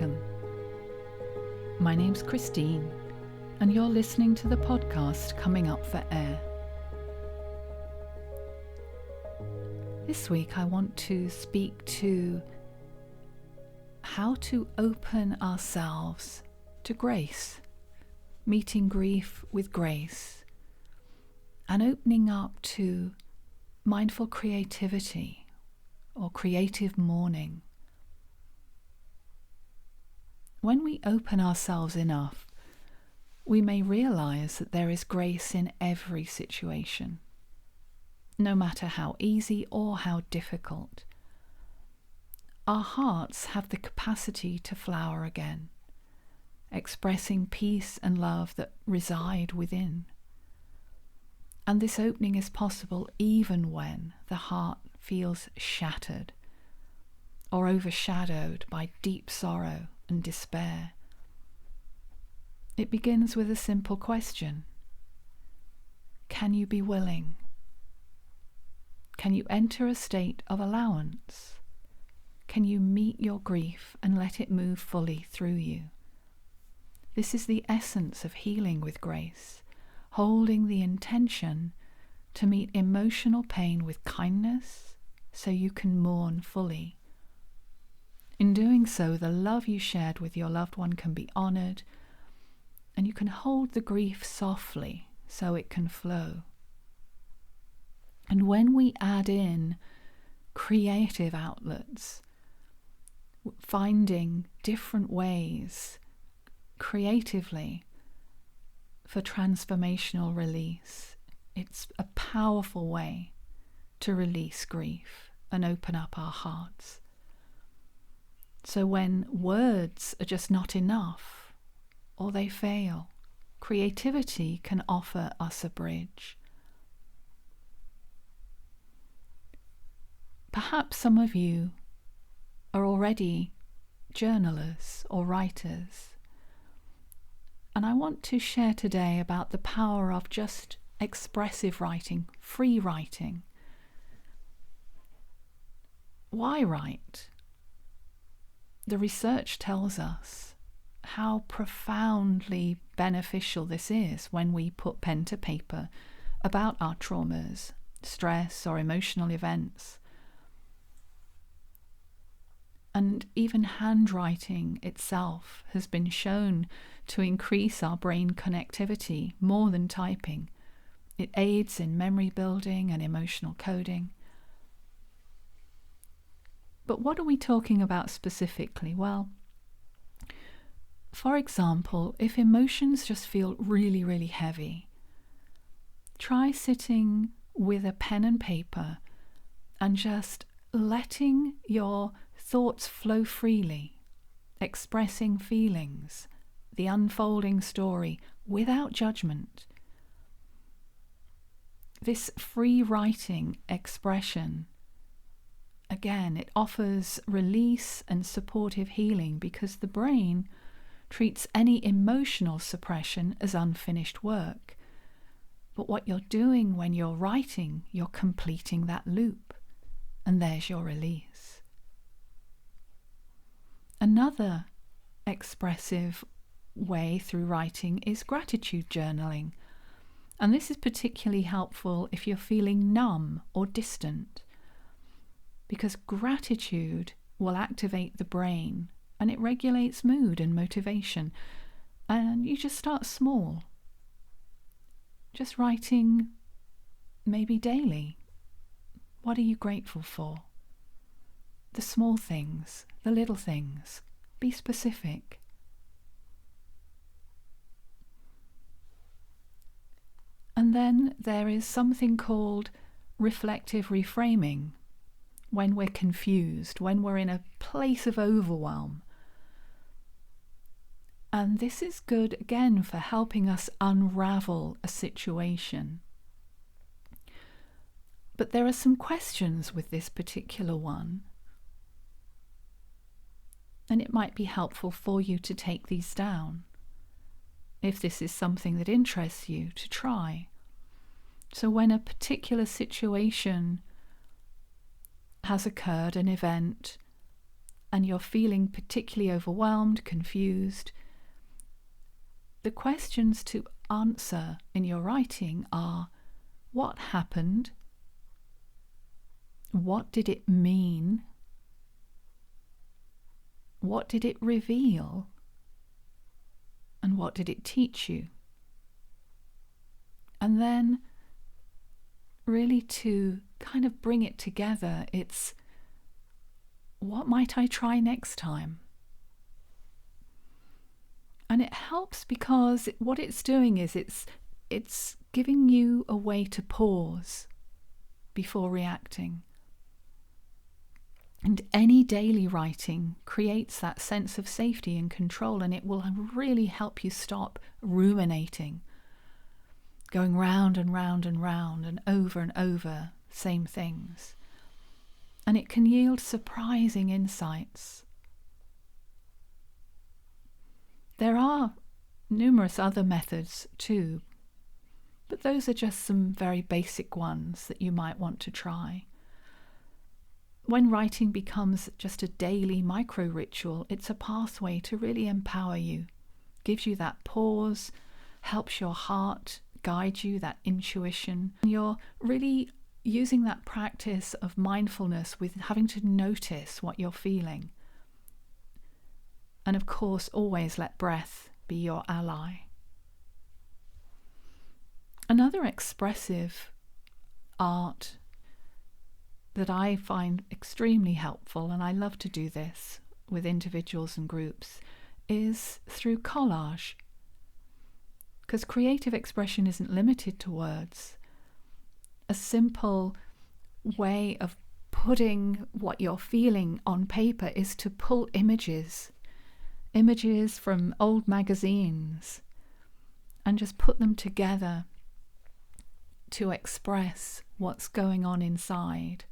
Welcome. My name's Christine, and you're listening to the podcast Coming Up for Air. This week I want to speak to how to open ourselves to grace, meeting grief with grace, and opening up to mindful creativity or creative mourning. When we open ourselves enough, we may realize that there is grace in every situation, no matter how easy or how difficult. Our hearts have the capacity to flower again, expressing peace and love that reside within. And this opening is possible even when the heart feels shattered or overshadowed by deep sorrow and despair. It begins with a simple question. Can you be willing? Can you enter a state of allowance? Can you meet your grief and let it move fully through you? This is the essence of healing with grace, holding the intention to meet emotional pain with kindness so you can mourn fully. In doing so, the love you shared with your loved one can be honored, and you can hold the grief softly so it can flow. And when we add in creative outlets, finding different ways creatively for transformational release, it's a powerful way to release grief and open up our hearts. So when words are just not enough or they fail, creativity can offer us a bridge. Perhaps some of you are already journalers or writers, and I want to share today about the power of just expressive writing, free writing. Why write? The research tells us how profoundly beneficial this is when we put pen to paper about our traumas, stress, or emotional events. And even handwriting itself has been shown to increase our brain connectivity more than typing. It aids in memory building and emotional coding. But what are we talking about specifically? Well, for example, if emotions just feel really, really heavy, try sitting with a pen and paper and just letting your thoughts flow freely, expressing feelings, the unfolding story without judgment. This free writing expression, again, it offers release and supportive healing because the brain treats any emotional suppression as unfinished work. But what you're doing when you're writing, you're completing that loop, and there's your release. Another expressive way through writing is gratitude journaling, and this is particularly helpful if you're feeling numb or distant, because gratitude will activate the brain and it regulates mood and motivation. And you just start small, just writing maybe daily. What are you grateful for? The small things, the little things. Be specific. And then there is something called reflective reframing. When we're confused, when we're in a place of overwhelm. And this is good, again, for helping us unravel a situation. But there are some questions with this particular one, and it might be helpful for you to take these down, if this is something that interests you to try. So when a particular situation has occurred, an event, and you're feeling particularly overwhelmed, confused, the questions to answer in your writing are: what happened? What did it mean? What did it reveal? And what did it teach you? And then really to kind of bring it together, it's: what might I try next time? And it helps because what it's doing is it's giving you a way to pause before reacting. And any daily writing creates that sense of safety and control, and it will really help you stop ruminating, going round and round and round and over same things. And it can yield surprising insights. There are numerous other methods too, but those are just some very basic ones that you might want to try. When writing becomes just a daily micro ritual, it's a pathway to really empower you, gives you that pause, helps your heart guide you, that intuition. You're really using that practice of mindfulness with having to notice what you're feeling. And of course, always let breath be your ally. Another expressive art that I find extremely helpful, and I love to do this with individuals and groups, is through collage. Because creative expression isn't limited to words. A simple way of putting what you're feeling on paper is to pull images from old magazines, and just put them together to express what's going on inside.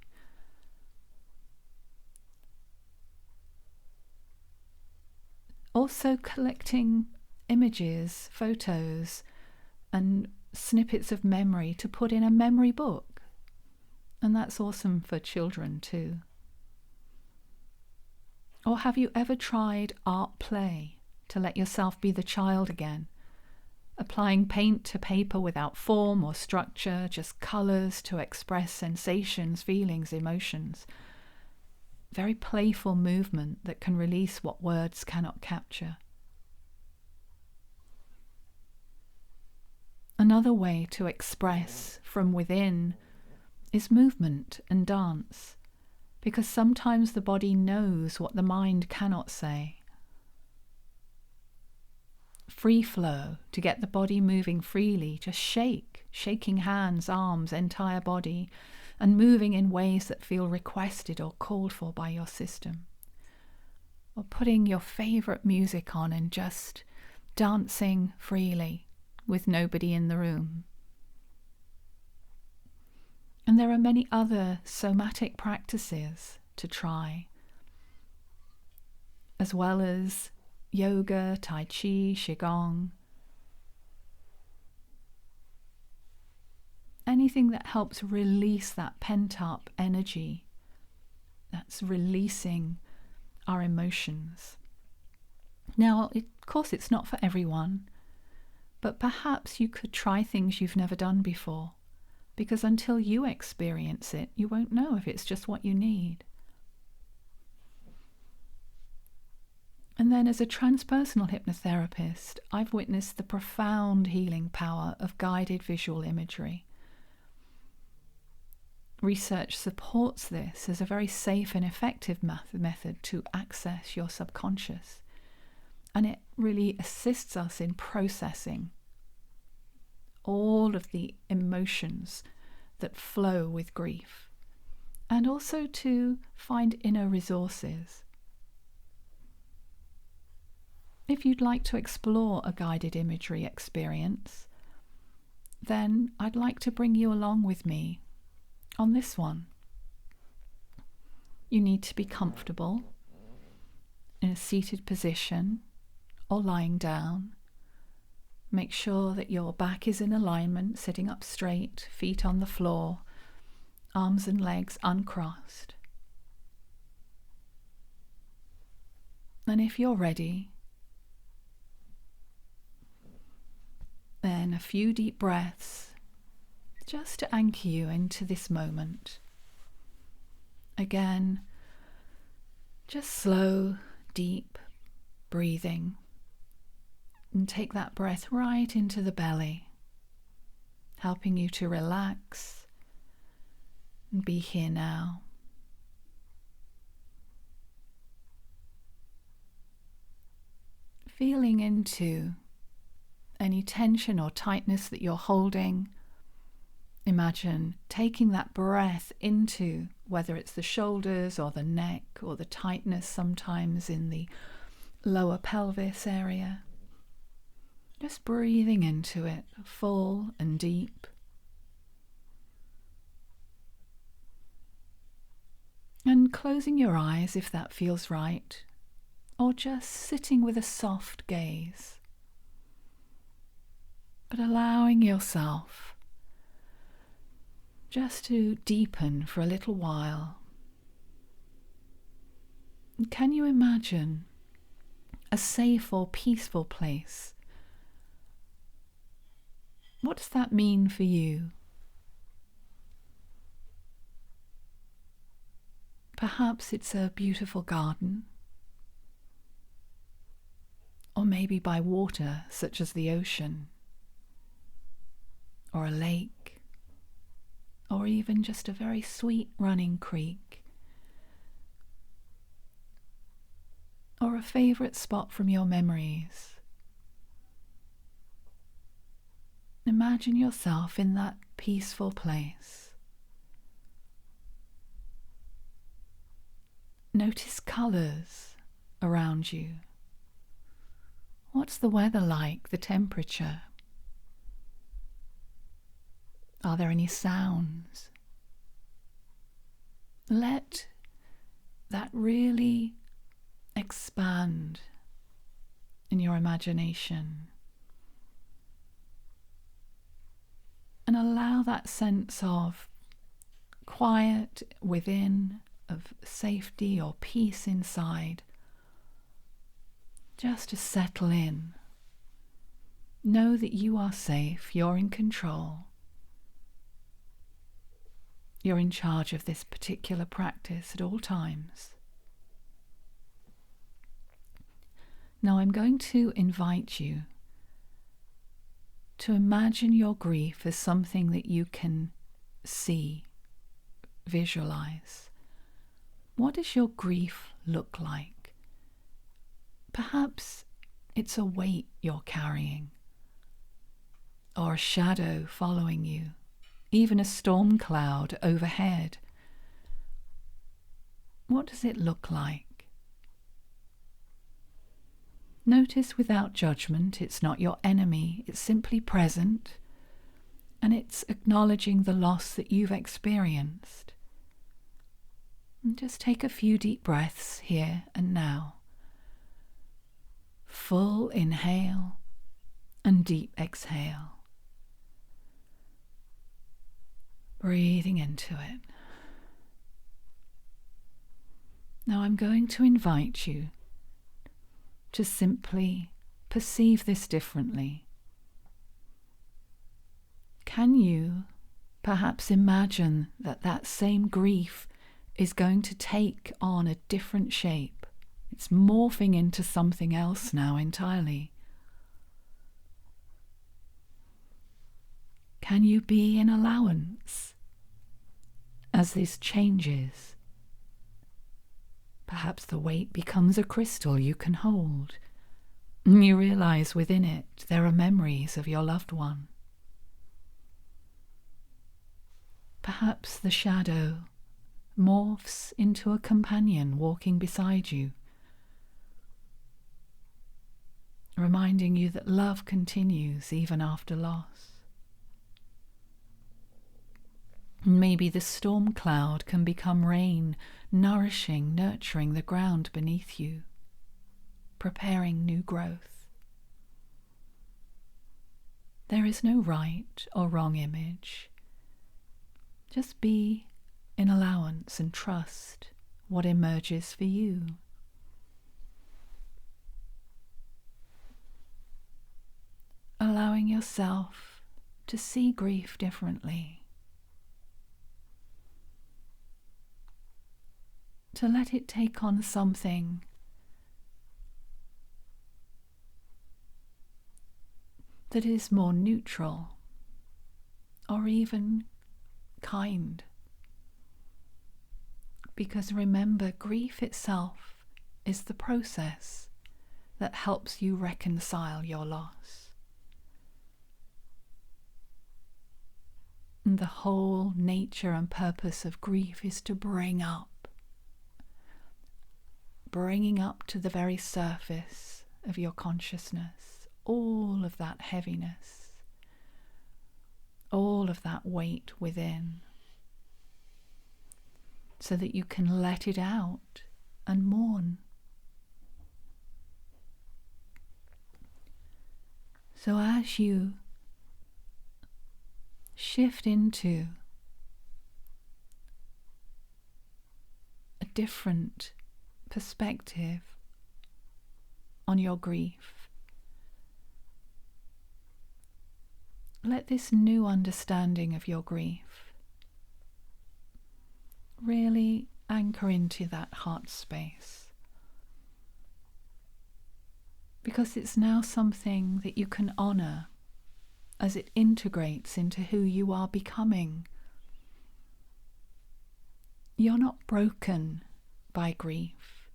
Also collecting images, photos, and snippets of memory to put in a memory book. And that's awesome for children too. Or have you ever tried art play to let yourself be the child again? Applying paint to paper without form or structure, just colours to express sensations, feelings, emotions. Very playful movement that can release what words cannot capture. Another way to express from within is movement and dance, because sometimes the body knows what the mind cannot say. Free flow, to get the body moving freely, just shaking hands, arms, entire body, and moving in ways that feel requested or called for by your system. Or putting your favourite music on and just dancing freely with nobody in the room. And there are many other somatic practices to try, as well as yoga, tai chi, qigong. Anything that helps release that pent-up energy, that's releasing our emotions. Now, of course, it's not for everyone, but perhaps you could try things you've never done before, because until you experience it, you won't know if it's just what you need. And then as a transpersonal hypnotherapist, I've witnessed the profound healing power of guided visual imagery. Research supports this as a very safe and effective method to access your subconscious. And it really assists us in processing all of the emotions that flow with grief, and also to find inner resources. If you'd like to explore a guided imagery experience, then I'd like to bring you along with me on this one. You need to be comfortable in a seated position or lying down. Make sure that your back is in alignment, sitting up straight, feet on the floor, arms and legs uncrossed. And if you're ready, then a few deep breaths just to anchor you into this moment. Again, just slow, deep breathing. And take that breath right into the belly, helping you to relax and be here now. Feeling into any tension or tightness that you're holding. Imagine taking that breath into whether it's the shoulders or the neck or the tightness sometimes in the lower pelvis area. Just breathing into it, full and deep. And closing your eyes if that feels right, or just sitting with a soft gaze. But allowing yourself just to deepen for a little while. Can you imagine a safe or peaceful place? What does that mean for you? Perhaps it's a beautiful garden, or maybe by water, such as the ocean, or a lake, or even just a very sweet running creek, or a favourite spot from your memories. Imagine yourself in that peaceful place. Notice colours around you. What's the weather like, the temperature? Are there any sounds? Let that really expand in your imagination. And allow that sense of quiet within, of safety or peace inside, just to settle in. Know that you are safe, you're in control. You're in charge of this particular practice at all times. Now I'm going to invite you to imagine your grief as something that you can see, visualize. What does your grief look like? Perhaps it's a weight you're carrying, or a shadow following you, even a storm cloud overhead. What does it look like? Notice without judgment, it's not your enemy, it's simply present, and it's acknowledging the loss that you've experienced. And just take a few deep breaths here and now. Full inhale and deep exhale. Breathing into it. Now I'm going to invite you to simply perceive this differently. Can you perhaps imagine that that same grief is going to take on a different shape? It's morphing into something else now entirely. Can you be in allowance as this changes? Perhaps the weight becomes a crystal you can hold, and you realize within it there are memories of your loved one. Perhaps the shadow morphs into a companion walking beside you, reminding you that love continues even after loss. Maybe the storm cloud can become rain, nourishing, nurturing the ground beneath you, preparing new growth. There is no right or wrong image. Just be in allowance and trust what emerges for you. allowing yourself to see grief differently, to let it take on something that is more neutral or even kind. Because remember, grief itself is the process that helps you reconcile your loss. And the whole nature and purpose of grief is to bringing up to the very surface of your consciousness all of that heaviness, all of that weight within, so that you can let it out and mourn. So as you shift into a different perspective on your grief, let this new understanding of your grief really anchor into that heart space, because it's now something that you can honor as it integrates into who you are becoming. You're not broken by grief,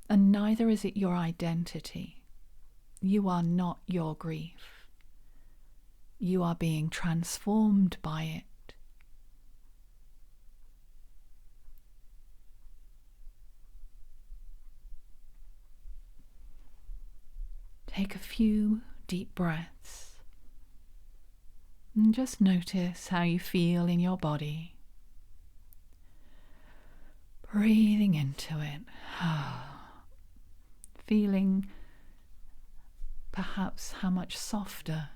and neither is it your identity. You are not your grief. You are being transformed by it. Take a few deep breaths and just notice how you feel in your body. Breathing into it, feeling perhaps how much softer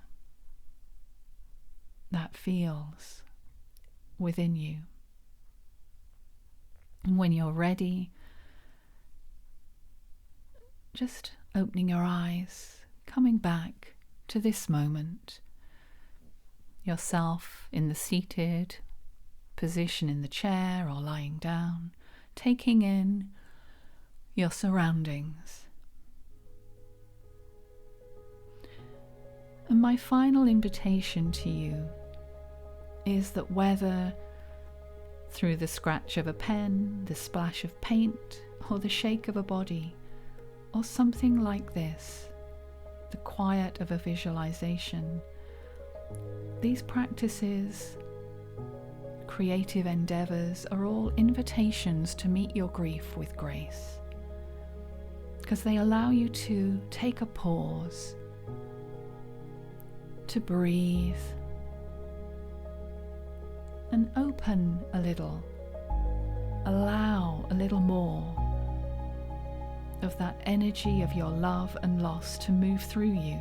that feels within you. And when you're ready, just opening your eyes, coming back to this moment, yourself in the seated position in the chair or lying down, taking in your surroundings. And my final invitation to you is that whether through the scratch of a pen, the splash of paint, or the shake of a body, or something like this, the quiet of a visualization, these practices, creative endeavors, are all invitations to meet your grief with grace, because they allow you to take a pause, to breathe, and open a little, allow a little more of that energy of your love and loss to move through you,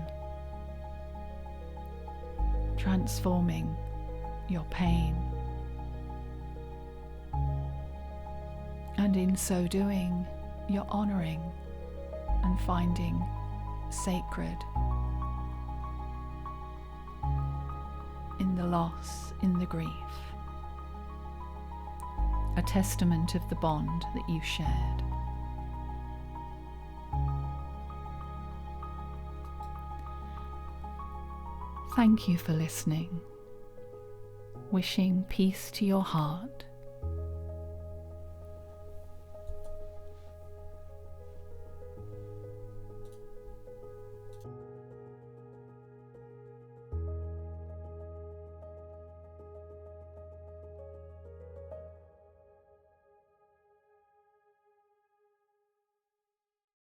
transforming your pain. And in so doing, you're honoring and finding sacred in the loss, in the grief, a testament of the bond that you shared. Thank you for listening. Wishing peace to your heart